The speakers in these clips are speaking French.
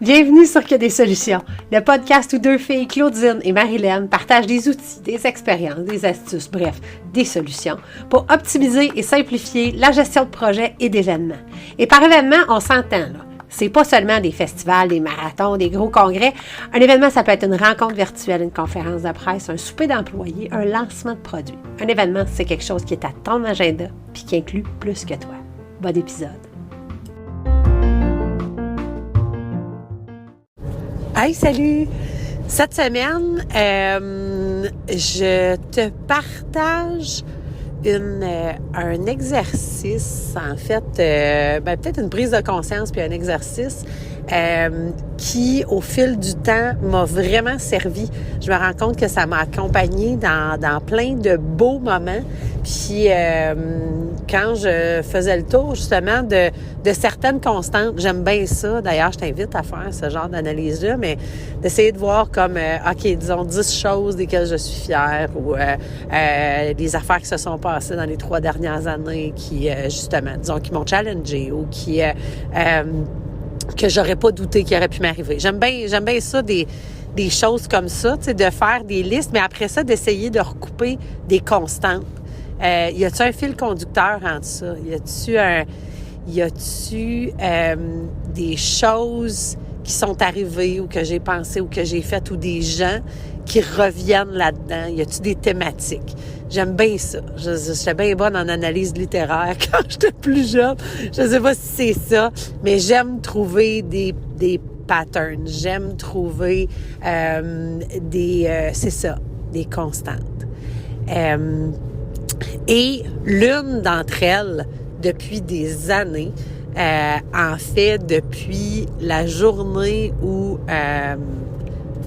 Bienvenue sur Que des solutions, le podcast où deux filles, Claudine et Marilyn, partagent des outils, des expériences, des astuces, bref, des solutions pour optimiser et simplifier la gestion de projets et d'événements. Et par événement, on s'entend là. C'est pas seulement des festivals, des marathons, des gros congrès. Un événement, ça peut être une rencontre virtuelle, une conférence de presse, un souper d'employés, un lancement de produits. Un événement, c'est quelque chose qui est à ton agenda puis qui inclut plus que toi. Bon épisode. Hey, salut! Cette semaine, je te partage un exercice, en fait, peut-être une prise de conscience puis un exercice qui, au fil du temps, m'a vraiment servi. Je me rends compte que ça m'a accompagnée dans plein de beaux moments. Puis, quand je faisais le tour, justement, de certaines constantes, j'aime bien ça. D'ailleurs, je t'invite à faire ce genre d'analyse-là, mais d'essayer de voir comme, OK, disons 10 choses desquelles je suis fière ou des affaires qui se sont passées dans les 3 dernières années qui, justement, disons, qui m'ont challengé ou qui... que j'aurais pas douté qu'il aurait pu m'arriver. J'aime bien ça, des choses comme ça, tu sais, de faire des listes, mais après ça, d'essayer de recouper des constantes. Y a-tu un fil conducteur entre ça? Y a-tu des choses qui sont arrivées ou que j'ai pensées ou que j'ai faites ou des gens qui reviennent là-dedans? Y a-tu des thématiques? J'aime bien ça. J'étais bien bonne en analyse littéraire quand j'étais plus jeune. Je sais pas si c'est ça, mais j'aime trouver des patterns. J'aime trouver des constantes. Et l'une d'entre elles, depuis des années, en fait, depuis la journée où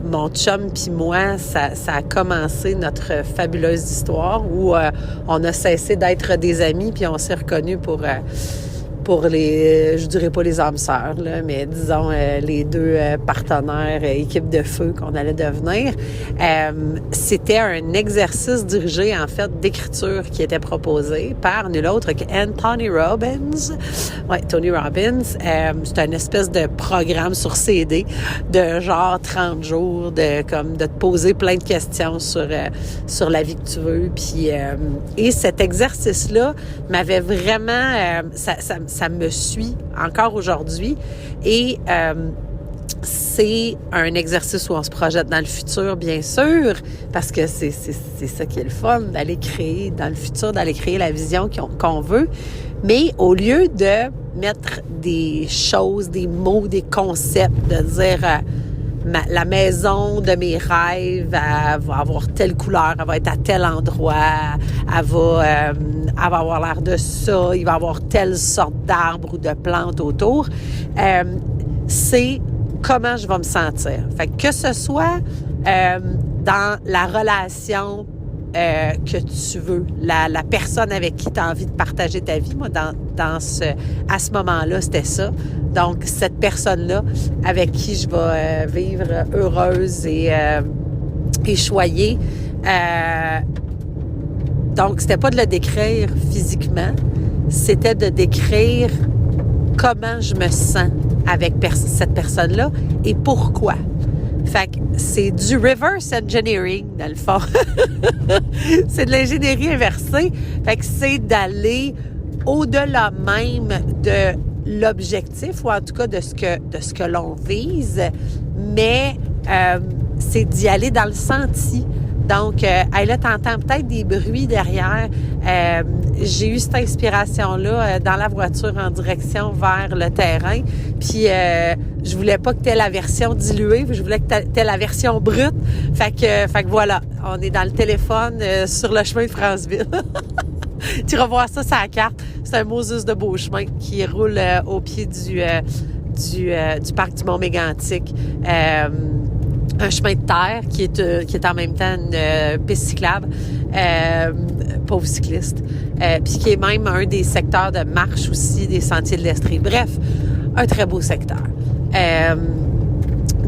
mon chum puis moi, ça a commencé notre fabuleuse histoire où on a cessé d'être des amis puis on s'est reconnus pour les, je dirais pas les âmes sœurs, là, mais disons les deux partenaires, équipe de feu qu'on allait devenir. C'était un exercice dirigé, en fait, d'écriture qui était proposé par nul autre qu'Anthony Robbins. Ouais, Tony Robbins. C'est une espèce de programme sur CD de genre 30 jours, de te poser plein de questions sur la vie que tu veux. Puis, et cet exercice-là m'avait vraiment... ça me suit encore aujourd'hui et c'est un exercice où on se projette dans le futur, bien sûr, parce que c'est ça qui est le fun, d'aller créer dans le futur, d'aller créer la vision qu'on veut, mais au lieu de mettre des choses, des mots, des concepts, de dire la maison de mes rêves, elle va avoir telle couleur, elle va être à tel endroit, elle va avoir l'air de ça, il va y avoir telle sorte d'arbre ou de plante autour. C'est comment je vais me sentir. Fait que ce soit dans la relation que tu veux, la personne avec qui tu as envie de partager ta vie. Moi, à ce moment-là, c'était ça. Donc, cette personne-là avec qui je vais vivre heureuse et choyée. Donc, c'était pas de le décrire physiquement, c'était de décrire comment je me sens avec cette personne-là et pourquoi. Fait que c'est du reverse engineering, dans le fond. C'est de l'ingénierie inversée. Fait que c'est d'aller au-delà même de l'objectif, ou en tout cas de ce que l'on vise, mais c'est d'y aller dans le senti. Donc, là, t'entends peut-être des bruits derrière. J'ai eu cette inspiration-là dans la voiture en direction vers le terrain. Puis, je voulais pas que t'aies la version diluée, je voulais que t'aies la version brute. Fait que voilà, on est dans le téléphone sur le chemin de Franceville. Tu vas voir ça sur la carte. C'est un Moses de Beauchemin qui roule au pied du parc du Mont-Mégantic. Un chemin de terre qui est en même temps une piste cyclable, pauvre cycliste, puis qui est même un des secteurs de marche aussi des Sentiers de l'Estrie. Bref, un très beau secteur.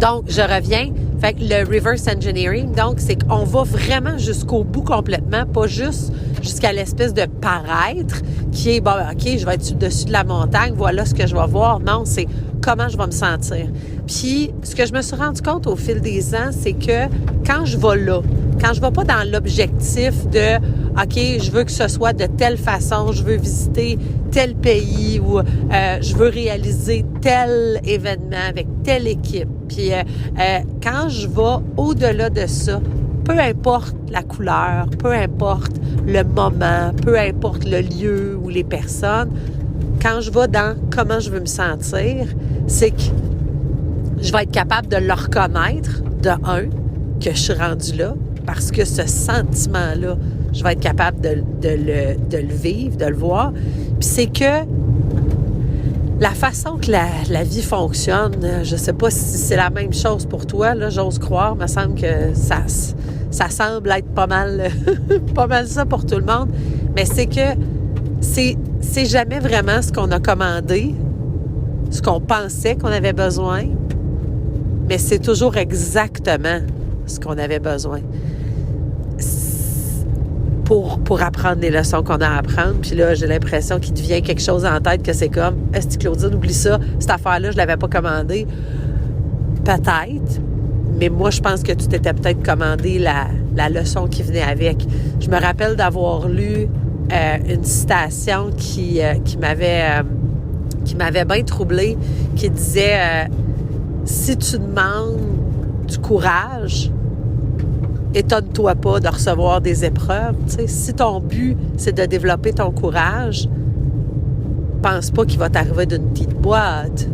Donc, je reviens. Fait que le reverse engineering, donc, c'est qu'on va vraiment jusqu'au bout complètement, pas juste jusqu'à l'espèce de paraître qui est, bon, OK, je vais être dessus de la montagne, voilà ce que je vais voir. Non, c'est comment je vais me sentir. Puis, ce que je me suis rendu compte au fil des ans, c'est que quand je vais là, quand je vais pas dans l'objectif de, OK, je veux que ce soit de telle façon, je veux visiter tel pays ou je veux réaliser tel événement avec telle équipe. Puis quand je vais au-delà de ça, peu importe la couleur, peu importe le moment, peu importe le lieu ou les personnes, quand je vais dans comment je veux me sentir, c'est que je vais être capable de le reconnaître, de un, que je suis rendue là, parce que ce sentiment-là, je vais être capable de le vivre, de le voir. Puis c'est que la façon que la vie fonctionne, je sais pas si c'est la même chose pour toi, là, j'ose croire, il me semble que ça semble être pas mal, pas mal ça pour tout le monde, mais c'est que c'est jamais vraiment ce qu'on a commandé, ce qu'on pensait qu'on avait besoin, mais c'est toujours exactement ce qu'on avait besoin pour apprendre les leçons qu'on a à apprendre. Puis là, j'ai l'impression qu'il devient quelque chose en tête que c'est comme, est-ce que Claudine, oublie ça, cette affaire-là, je l'avais pas commandée. Peut-être, mais moi, je pense que tu t'étais peut-être commandé la leçon qui venait avec. Je me rappelle d'avoir lu une citation qui m'avait bien troublée, qui disait si tu demandes du courage, étonne-toi pas de recevoir des épreuves. T'sais. Si ton but, c'est de développer ton courage, pense pas qu'il va t'arriver d'une petite boîte.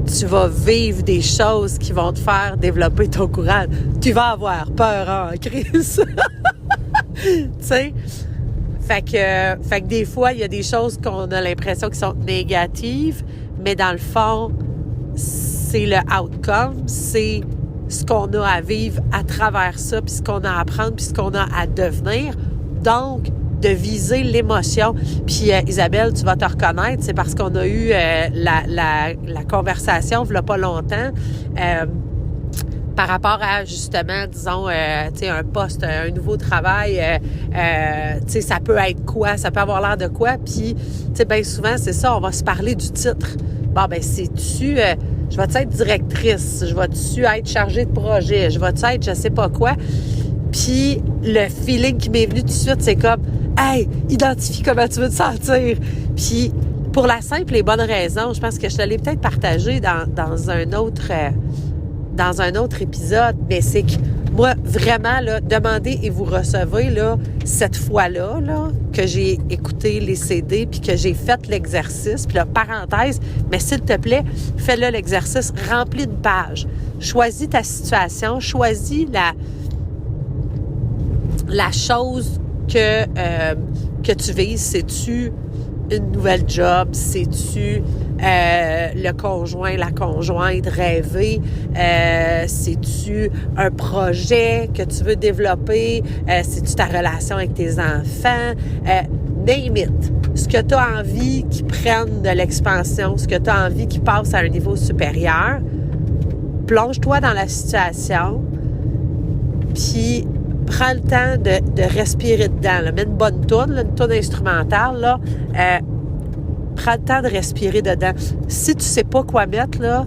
Tu vas vivre des choses qui vont te faire développer ton courage. Tu vas avoir peur en crise. Tu sais? Fait que des fois, il y a des choses qu'on a l'impression qui sont négatives, mais dans le fond, c'est le outcome, c'est ce qu'on a à vivre à travers ça, puis ce qu'on a à apprendre, puis ce qu'on a à devenir. Donc, de viser l'émotion. Puis Isabelle, tu vas te reconnaître, c'est parce qu'on a eu la conversation il y a pas longtemps par rapport à, justement, disons, tu sais, un poste, un nouveau travail, tu sais, ça peut être quoi? Ça peut avoir l'air de quoi? Puis, tu sais, bien souvent, c'est ça, on va se parler du titre. Bon, ben c'est-tu... je vais-tu être directrice? Je vais-tu être chargée de projet? Je vais-tu être je sais pas quoi? Puis le feeling qui m'est venu tout de suite, c'est comme « Hey, identifie comment tu veux te sentir! » Puis pour la simple et bonne raison, je pense que je te l'ai peut-être partagé dans un autre épisode, mais c'est que moi, vraiment, là, demandez et vous recevez, là, cette fois-là, là, que j'ai écouté les CD puis que j'ai fait l'exercice, puis là, parenthèse, mais s'il te plaît, fais-le l'exercice, remplis une page. Choisis ta situation, choisis la chose que tu vises. C'est-tu une nouvelle job? C'est-tu le conjoint, la conjointe rêvée? C'est-tu un projet que tu veux développer? C'est-tu ta relation avec tes enfants? Name it. Ce que tu as envie qu'ils prennent de l'expansion, ce que tu as envie qu'ils passent à un niveau supérieur, plonge-toi dans la situation, puis prends le temps de respirer dedans. Là. Mets une bonne toune, une toune instrumentale, là. Prends le temps de respirer dedans. Si tu sais pas quoi mettre, là,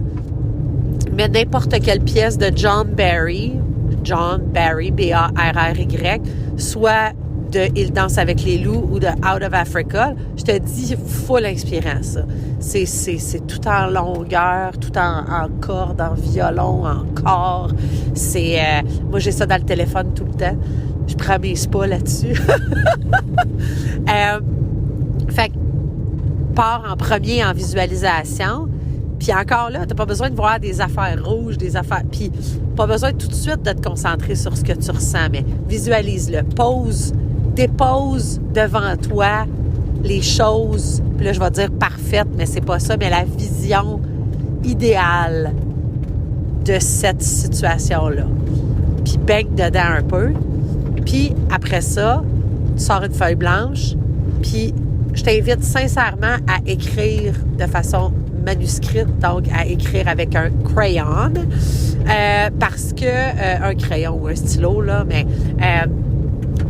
mets n'importe quelle pièce de John Barry, B-A-R-R-Y, soit de Il danse avec les loups ou de Out of Africa. Je te dis, full inspirant, ça. C'est tout en longueur, tout en corde, en violon, en corps. Moi, j'ai ça dans le téléphone tout le temps. Je prends mes spas là-dessus. Fait que, pars en premier en visualisation. Puis encore là, t'as pas besoin de voir des affaires rouges, des affaires... Puis pas besoin tout de suite de te concentrer sur ce que tu ressens, mais visualise-le. Dépose devant toi les choses, puis là, je vais dire parfaites, mais c'est pas ça, mais la vision idéale de cette situation-là. Puis baigne dedans un peu. Puis après ça, tu sors une feuille blanche, puis je t'invite sincèrement à écrire de façon manuscrite, donc à écrire avec un crayon. Parce que un crayon ou un stylo, là, mais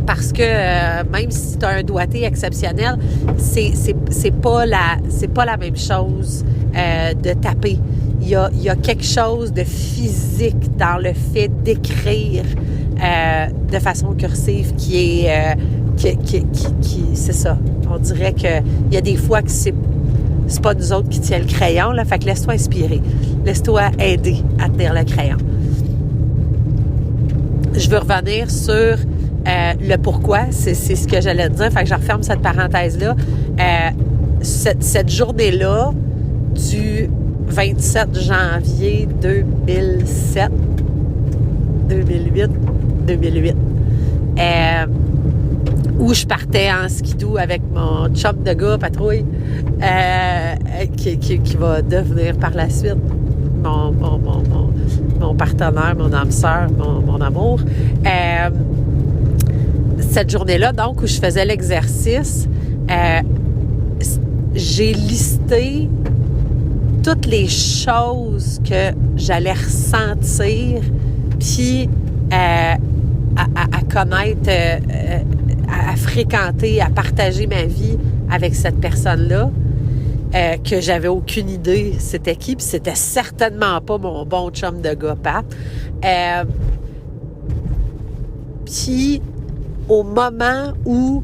parce que même si tu as un doigté exceptionnel, c'est pas la même chose de taper. Il y a quelque chose de physique dans le fait d'écrire de façon cursive qui est c'est ça. On dirait que il y a des fois que c'est pas nous autres qui tient le crayon, là, fait que laisse-toi inspirer. Laisse-toi aider à tenir le crayon. Je veux revenir sur le pourquoi, c'est ce que j'allais te dire, fait que je referme cette parenthèse-là. Cette journée-là du 27 janvier 2008, où je partais en skidoo avec mon chum de gars, Patrouille, qui va devenir par la suite mon partenaire, mon âme sœur, mon amour. Cette journée-là, donc, où je faisais l'exercice, j'ai listé toutes les choses que j'allais ressentir, puis à connaître, à fréquenter, à partager ma vie avec cette personne-là, que j'avais aucune idée c'était qui, puis c'était certainement pas mon bon chum de gars, Pat. Puis, au moment où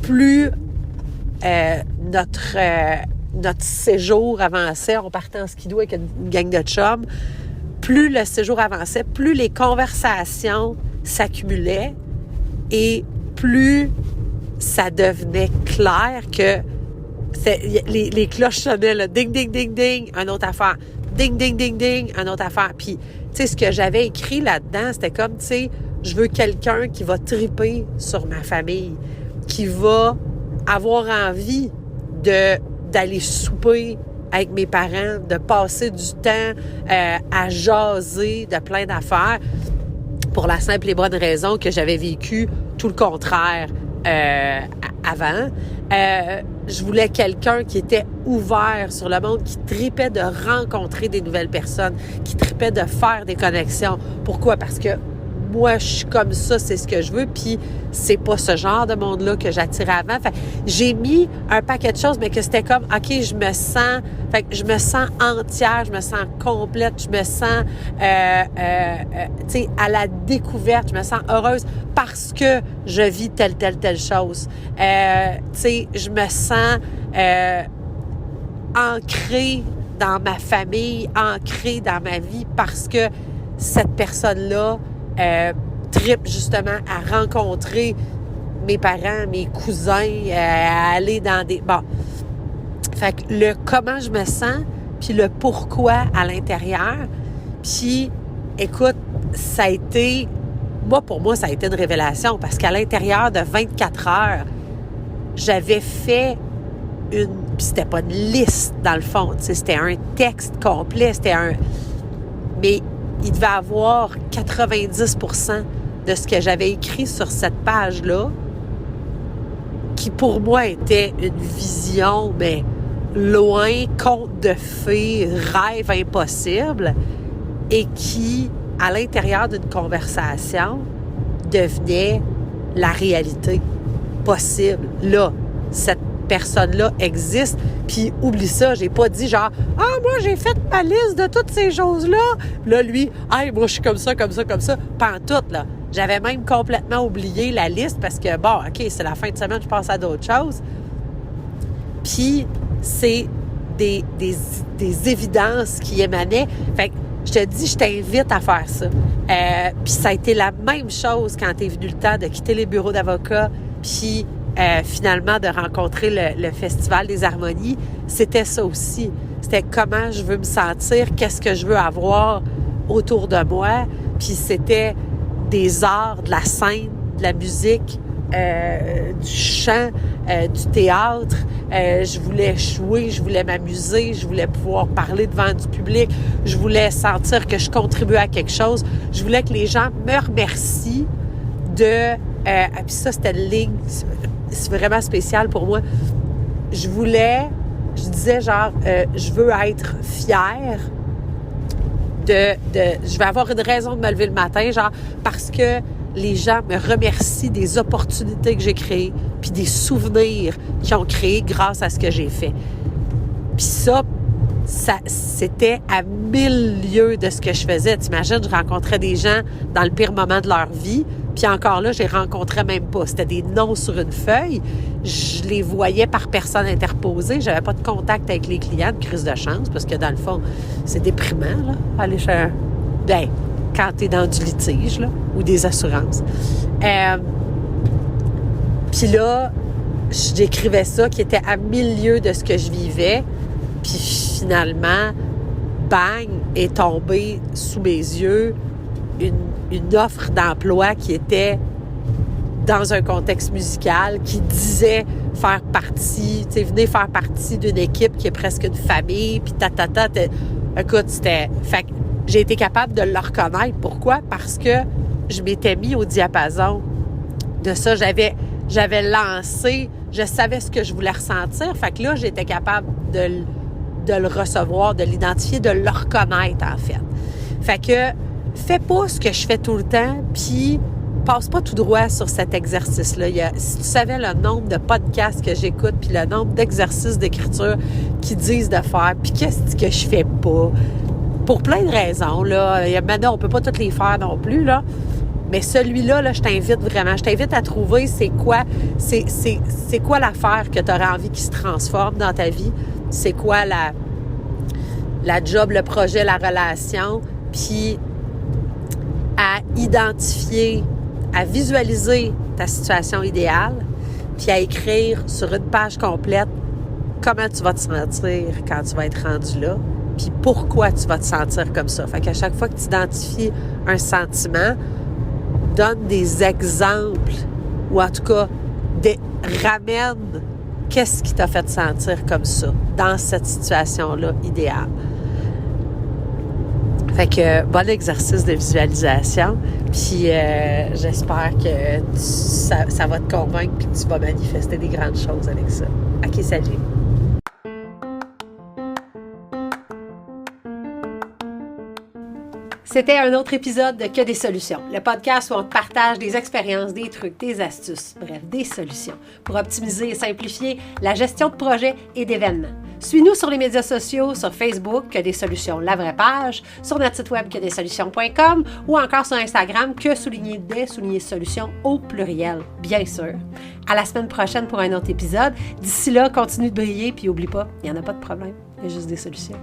plus notre séjour avançait, on partait en skidoo avec une gang de chums, plus le séjour avançait, plus les conversations s'accumulaient et plus ça devenait clair que les cloches sonnaient, là, ding, ding, ding, ding, une autre affaire, ding, ding, ding, ding, une autre affaire. Puis, tu sais, ce que j'avais écrit là-dedans, c'était comme, tu sais, je veux quelqu'un qui va triper sur ma famille, qui va avoir envie d'aller souper avec mes parents, de passer du temps à jaser de plein d'affaires, pour la simple et bonne raison que j'avais vécu tout le contraire avant. Je voulais quelqu'un qui était ouvert sur le monde, qui tripait de rencontrer des nouvelles personnes, qui tripait de faire des connexions. Pourquoi? Parce que moi, je suis comme ça, c'est ce que je veux, puis c'est pas ce genre de monde-là que j'attirais avant. Fait que j'ai mis un paquet de choses, mais que c'était comme, OK, je me sens entière, je me sens complète, je me sens, tu sais, à la découverte, je me sens heureuse parce que je vis telle chose. Tu sais, je me sens ancrée dans ma famille, ancrée dans ma vie parce que cette personne-là tripe justement à rencontrer mes parents, mes cousins, à aller dans des... Bon. Fait que le comment je me sens, puis le pourquoi à l'intérieur, puis écoute, ça a été... Pour moi, ça a été une révélation parce qu'à l'intérieur de 24 heures, j'avais fait puis c'était pas une liste dans le fond, tu sais, c'était un texte complet, mais il devait avoir 90% de ce que j'avais écrit sur cette page-là, qui pour moi était une vision, mais loin, conte de fées, rêve impossible, et qui, à l'intérieur d'une conversation, devenait la réalité possible. Là, cette personne-là existe, puis oublie ça, j'ai pas dit genre « Ah, moi, j'ai fait ma liste de toutes ces choses-là! » Là, lui « Hey, moi, je suis comme ça, pantoute, là. » J'avais même complètement oublié la liste parce que, bon, OK, c'est la fin de semaine, je passe à d'autres choses. Puis, c'est des évidences qui émanaient. Fait que, je te dis, je t'invite à faire ça. Puis, ça a été la même chose quand t'es venu le temps de quitter les bureaux d'avocats, puis finalement, de rencontrer le Festival des Harmonies, c'était ça aussi. C'était comment je veux me sentir, qu'est-ce que je veux avoir autour de moi. Puis c'était des arts, de la scène, de la musique, du chant, du théâtre. Je voulais jouer, je voulais m'amuser, je voulais pouvoir parler devant du public. Je voulais sentir que je contribuais à quelque chose. Je voulais que les gens me remercient puis ça, c'était une ligne... C'est vraiment spécial pour moi. Je disais genre, je veux être fière je vais avoir une raison de me lever le matin, genre parce que les gens me remercient des opportunités que j'ai créées, puis des souvenirs qu'ils ont créés grâce à ce que j'ai fait. Puis ça, c'était à 1000 lieues de ce que je faisais. T'imagines, je rencontrais des gens dans le pire moment de leur vie, puis encore là, je les rencontrais même pas. C'était des noms sur une feuille. Je les voyais par personne interposée. J'avais pas de contact avec les clients, de crise de chance, parce que dans le fond, c'est déprimant, là, aller chez un... Ben, quand t'es dans du litige, là, ou des assurances. Puis là, je décrivais ça, qui était à 1000 lieues de ce que je vivais. Puis finalement, bang, est tombée sous mes yeux une offre d'emploi qui était dans un contexte musical, qui disait faire partie, tu sais, venez faire partie d'une équipe qui est presque une famille, puis Écoute, c'était... Fait que j'ai été capable de le reconnaître. Pourquoi? Parce que je m'étais mis au diapason de ça. J'avais lancé, je savais ce que je voulais ressentir. Fait que là, j'étais capable de le recevoir, de l'identifier, de le reconnaître, en fait. Fait que fais pas ce que je fais tout le temps, puis passe pas tout droit sur cet exercice-là. Si tu savais le nombre de podcasts que j'écoute, puis le nombre d'exercices d'écriture qui disent de faire, puis qu'est-ce que je fais pas, pour plein de raisons, là. Maintenant, on peut pas toutes les faire non plus, là. Mais celui-là, là, je t'invite à trouver c'est quoi l'affaire que tu aurais envie qui se transforme dans ta vie. C'est quoi la job, le projet, la relation, puis à identifier, à visualiser ta situation idéale, puis à écrire sur une page complète comment tu vas te sentir quand tu vas être rendu là, puis pourquoi tu vas te sentir comme ça. Fait qu'à chaque fois que tu identifies un sentiment, donne des exemples, ou en tout cas, ramène qu'est-ce qui t'a fait sentir comme ça, dans cette situation-là idéale. Fait que, bon exercice de visualisation, puis j'espère que ça va te convaincre, puis que tu vas manifester des grandes choses avec ça. OK, salut! C'était un autre épisode de Que des solutions, le podcast où on te partage des expériences, des trucs, des astuces, bref, des solutions pour optimiser et simplifier la gestion de projets et d'événements. Suis-nous sur les médias sociaux, sur Facebook, Que des solutions, la vraie page, sur notre site web quedessolutions.com ou encore sur Instagram, _des_solutions au pluriel, bien sûr. À la semaine prochaine pour un autre épisode. D'ici là, continue de briller, puis oublie pas, il n'y en a pas de problème, il y a juste des solutions.